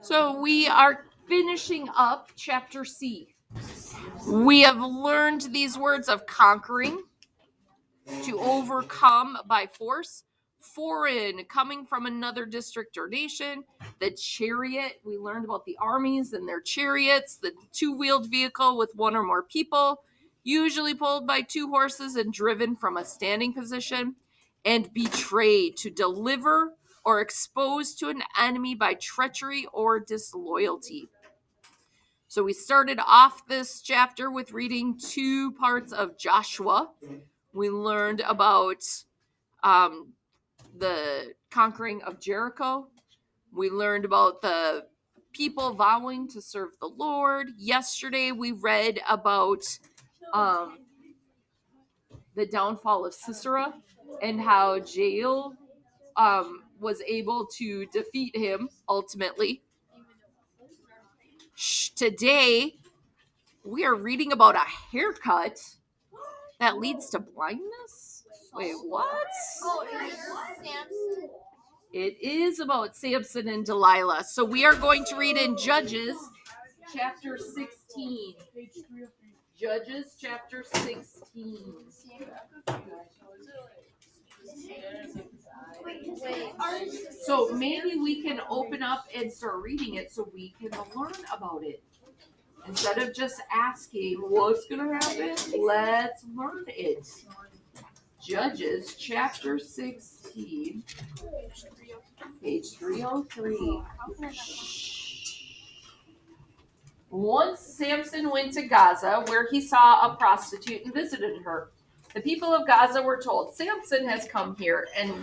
So we are finishing up chapter C. We have learned these words of conquering, to overcome by force, foreign, coming from another district or nation, the chariot. We learned about the armies and their chariots, the two-wheeled vehicle with one or more people, usually pulled by two horses and driven from a standing position, and betrayed, to deliver or expose to an enemy by treachery or disloyalty. So we started off this chapter with reading two parts of Joshua. We learned about the conquering of Jericho. We learned about the people vowing to serve the Lord. Yesterday we read about the downfall of Sisera and how Jael was able to defeat him ultimately. Today we are reading about a haircut that leads to blindness. Wait, what? It is about Samson and Delilah. So we are going to read in Judges chapter 16. Judges chapter 16. So maybe we can open up and start reading it so we can learn about it. Instead of just asking what's going to happen, let's learn it. Judges chapter 16, page 303. Once Samson went to Gaza, where he saw a prostitute and visited her. The people of Gaza were told, Samson has come here, and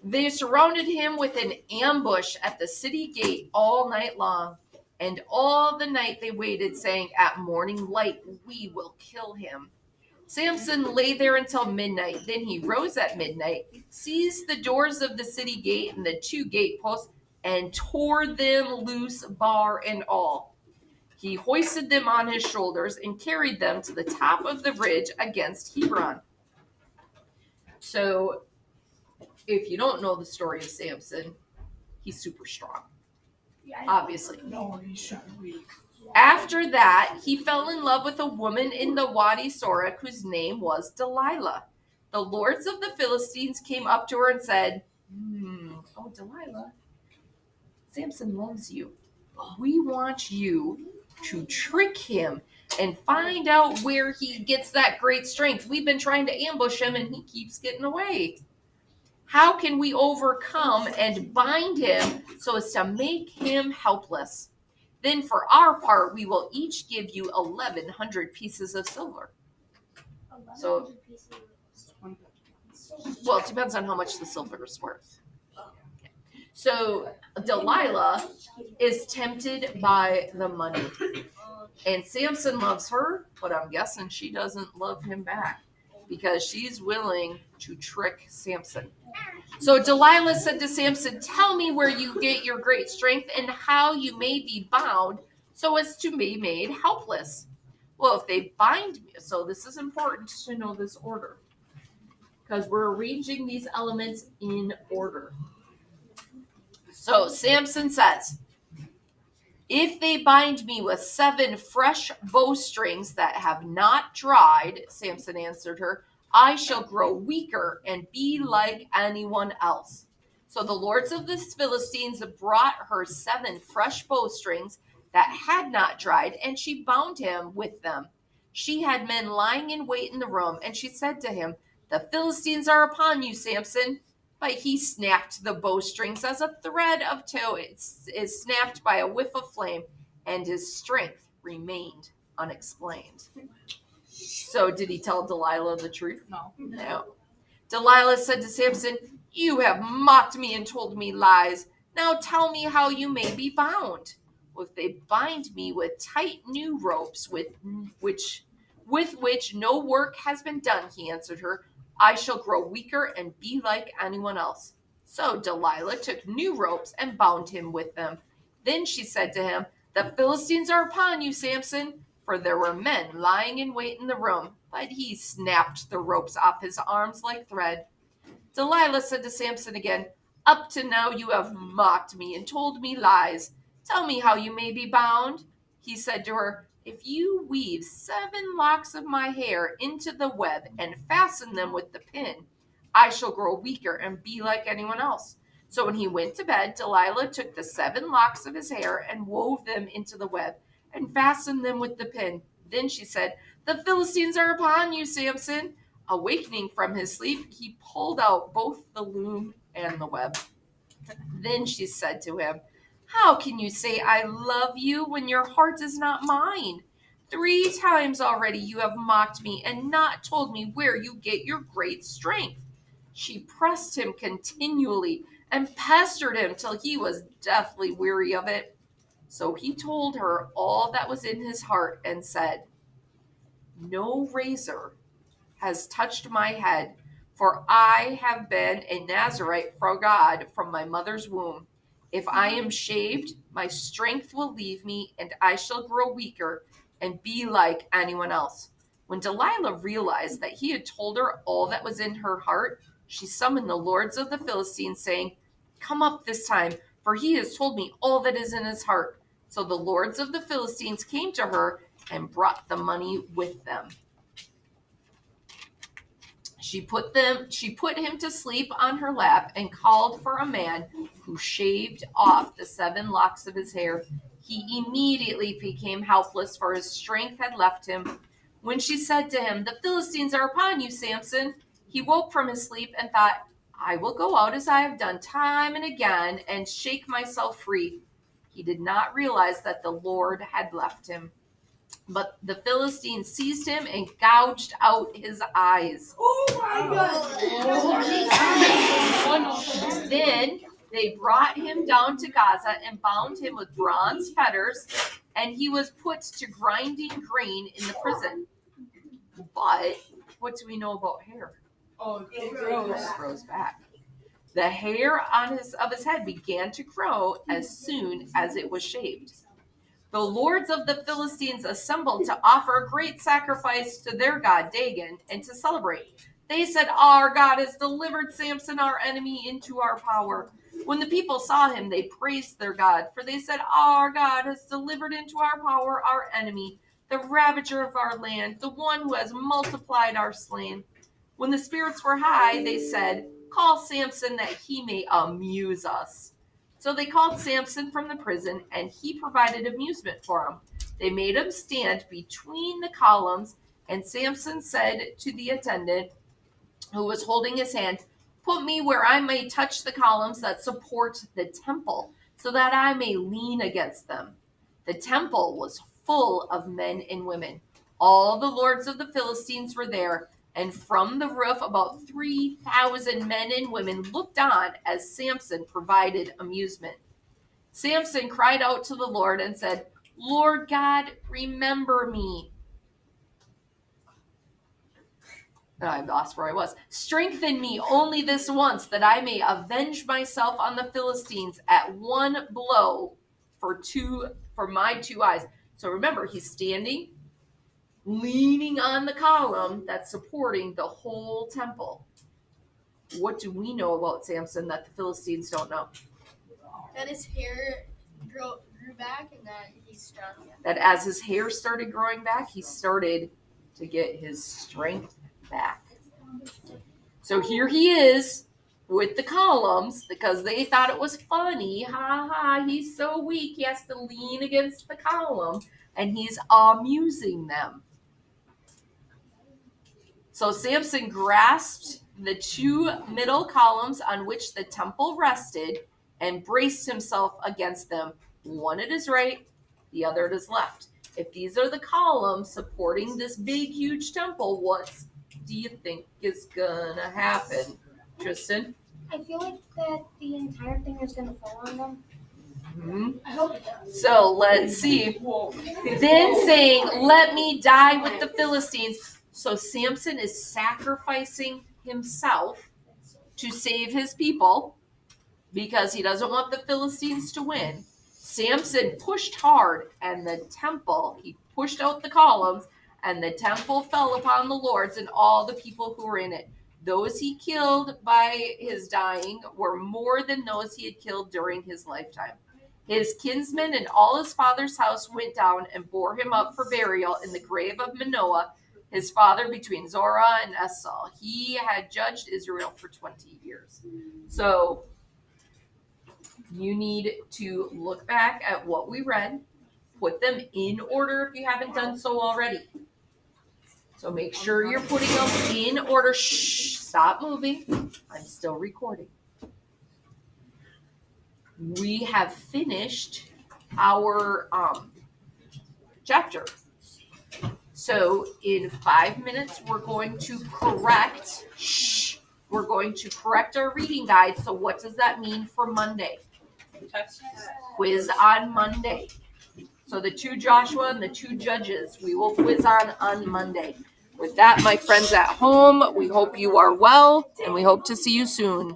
they surrounded him with an ambush at the city gate all night long. And all the night they waited, saying, at morning light we will kill him. Samson lay there until midnight. Then he rose at midnight, seized the doors of the city gate and the two gateposts, and tore them loose, bar and all. He hoisted them on his shoulders and carried them to the top of the ridge against Hebron. So, if you don't know the story of Samson, he's super strong. Obviously. No, he's super weak. After that, he fell in love with a woman in the Wadi Sorek whose name was Delilah. The lords of the Philistines came up to her and said, oh, Delilah, Samson loves you. We want you to trick him and find out where he gets that great strength. We've been trying to ambush him and he keeps getting away. How can we overcome and bind him so as to make him helpless? Then for our part, we will each give you 1,100 pieces of silver. So, well, it depends on how much the silver is worth. So Delilah is tempted by the money. And Samson loves her, but I'm guessing she doesn't love him back because she's willing to trick Samson. So Delilah said to Samson, tell me where you get your great strength and how you may be bound so as to be made helpless. Well, if they bind me, so this is important to know this order because we're arranging these elements in order. So Samson says, if they bind me with 7 fresh bowstrings that have not dried, Samson answered her, I shall grow weaker and be like anyone else. So the lords of the Philistines brought her 7 fresh bowstrings that had not dried, and she bound him with them. She had men lying in wait in the room, and she said to him, the Philistines are upon you, Samson. But he snapped the bowstrings as a thread of tow is snapped by a whiff of flame, and his strength remained unexplained. So did he tell Delilah the truth? No. Delilah said to Samson, you have mocked me and told me lies. Now tell me how you may be bound. Well, if they bind me with tight new ropes with which no work has been done, he answered her, I shall grow weaker and be like anyone else. So Delilah took new ropes and bound him with them. Then she said to him, the Philistines are upon you, Samson, for there were men lying in wait in the room. But he snapped the ropes off his arms like thread. Delilah said to Samson again, up to now you have mocked me and told me lies. Tell me how you may be bound. He said to her, if you weave 7 locks of my hair into the web and fasten them with the pin, I shall grow weaker and be like anyone else. So when he went to bed, Delilah took the 7 locks of his hair and wove them into the web and fastened them with the pin. Then she said, the Philistines are upon you, Samson. Awakening from his sleep, he pulled out both the loom and the web. Then she said to him, how can you say I love you when your heart is not mine? 3 times already you have mocked me and not told me where you get your great strength. She pressed him continually and pestered him till he was deathly weary of it. So he told her all that was in his heart and said, no razor has touched my head, for I have been a Nazarite for God from my mother's womb. If I am shaved, my strength will leave me, and I shall grow weaker and be like anyone else. When Delilah realized that he had told her all that was in her heart, she summoned the lords of the Philistines, saying, come up this time, for he has told me all that is in his heart. So the lords of the Philistines came to her and brought the money with them. She put him to sleep on her lap and called for a man who shaved off the 7 locks of his hair. He immediately became helpless, for his strength had left him. When she said to him, the Philistines are upon you, Samson, he woke from his sleep and thought, I will go out as I have done time and again and shake myself free. He did not realize that the Lord had left him. But the Philistines seized him and gouged out his eyes. Oh my God! Then they brought him down to Gaza and bound him with bronze fetters, and he was put to grinding grain in the prison. But what do we know about hair? Oh, it grows back. The hair of his head began to grow as soon as it was shaved. The lords of the Philistines assembled to offer a great sacrifice to their god Dagon and to celebrate. They said, our God has delivered Samson, our enemy, into our power. When the people saw him, they praised their God, for they said, our God has delivered into our power our enemy, the ravager of our land, the one who has multiplied our slain. When the spirits were high, they said, call Samson that he may amuse us. So they called Samson from the prison, and he provided amusement for him. They made him stand between the columns, and Samson said to the attendant who was holding his hand, put me where I may touch the columns that support the temple, so that I may lean against them. The temple was full of men and women. All the lords of the Philistines were there, and from the roof about 3,000 men and women looked on as Samson provided amusement. Samson cried out to the Lord and said, Lord God, remember me. I lost where I was. Strengthen me only this once, that I may avenge myself on the Philistines at one blow for my 2 eyes. So remember, he's standing, leaning on the column that's supporting the whole temple. What do we know about Samson that the Philistines don't know? That his hair grew back and that he's strong. That as his hair started growing back, he started to get his strength back. So here he is with the columns because they thought it was funny. Ha ha, he's so weak, he has to lean against the column, and he's amusing them. So Samson grasped the 2 middle columns on which the temple rested and braced himself against them, one at his right, the other at his left. If these are the columns supporting this big, huge temple, what do you think is gonna happen, Tristan? I feel like that the entire thing is gonna fall on them. Mm-hmm. I hope it does. So let's see. Then saying, let me die with the Philistines. So Samson is sacrificing himself to save his people because he doesn't want the Philistines to win. Samson pushed hard, and he pushed out the columns, and the temple fell upon the lords and all the people who were in it. Those he killed by his dying were more than those he had killed during his lifetime. His kinsmen and all his father's house went down and bore him up for burial in the grave of Manoah, his father, between Zorah and Eshtaol. He had judged Israel for 20 years. So you need to look back at what we read, put them in order if you haven't done so already. So make sure you're putting them in order. Shh, stop moving. I'm still recording. We have finished our chapter. So in 5 minutes, we're going to correct. Shh, we're going to correct our reading guide. So what does that mean for Monday? Quiz on Monday. So the 2 Joshua and the 2 Judges, we will quiz on Monday. With that, my friends at home, we hope you are well, and we hope to see you soon.